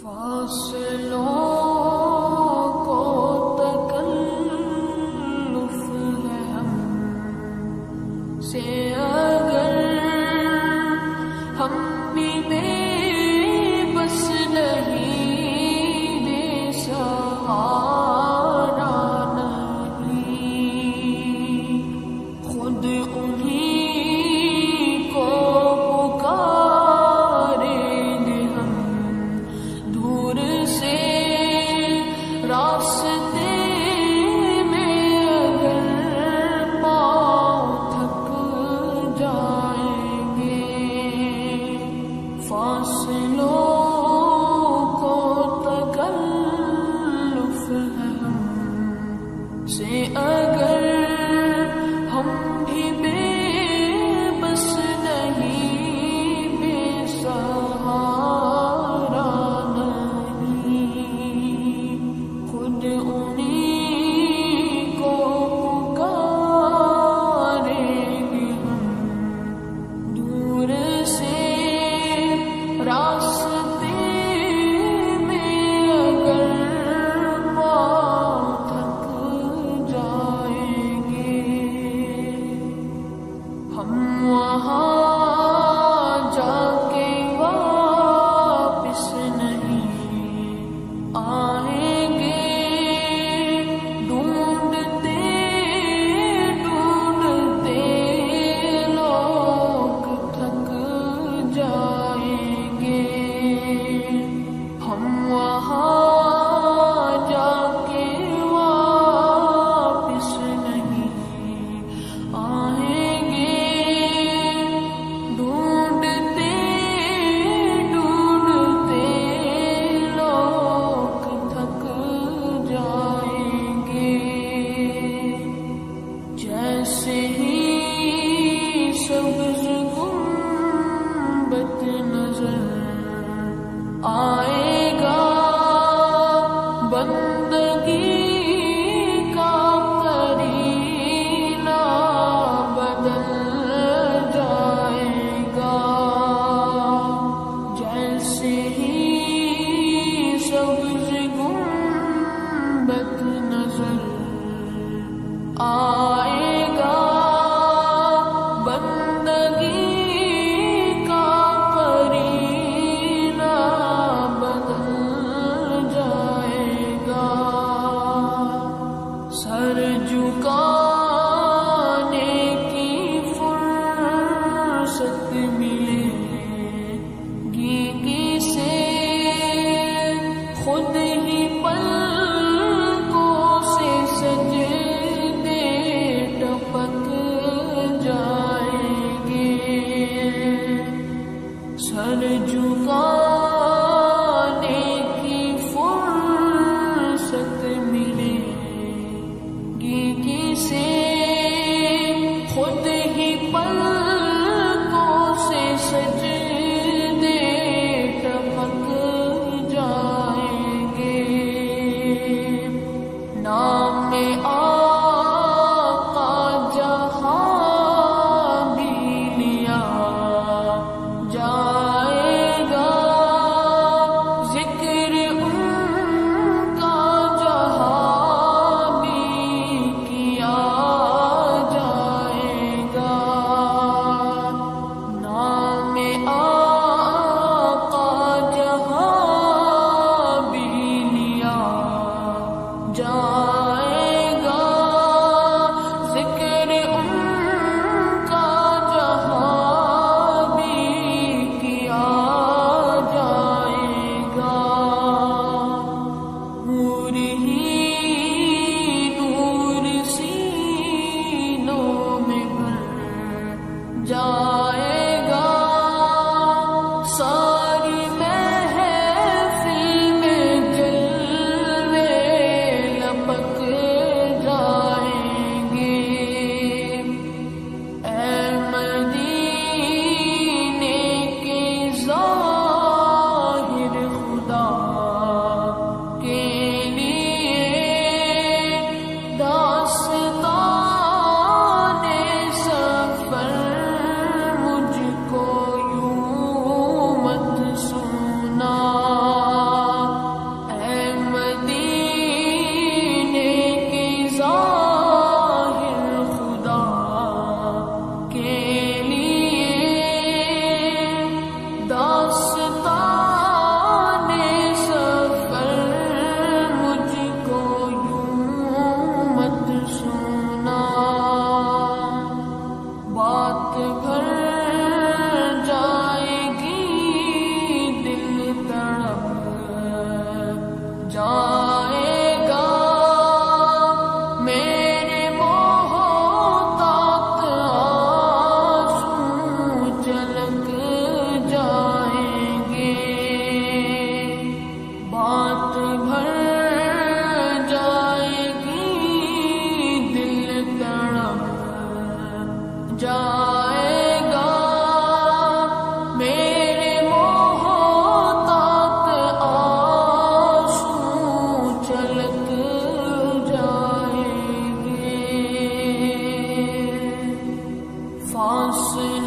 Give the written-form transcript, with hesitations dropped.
فاصلوں کو تکلف ہے ہم سے اگر ہم بھی بے بس نہیں بے سہارا نہیں خود انہیں کو پکاریں گے ہم دور سے راستے میں اگر پاؤں تھک جائیں گے فاصلوں کو تکلف ہے ہم سے اگر ہم بھی بے بس نہیں بے سہارا نہیں خود انہیں کو پکاریں گے ہم دور سے راستے میں اگر پاؤں تھک جائیں گے ہم وہاں جا کے واپس نہیں آئیں گے ڈھونڈتے ڈھونڈتے لوگ تھک جائیں گے ہم وہاں جا کے واپس نہیں آئیں گے ڈھونڈتے ڈھونڈتے لوگ تھک جائیں گے جیسے ہی سبز گنبد نظر آئے گا بندگی کا کرینہ بدل جائے گا جیسے ہی سبز گنبد نظر آئے گا بندگی کا کرینہ بدل جائے گا سر جھکانے کی فرصت ملے گی کسے خود ہی پلکوں سے سجدے ٹپک جائیں گے سر جھکانے کی فرصت ملے گی کسے خود ہی پلکوں سے سجدے ٹپک جائیں گے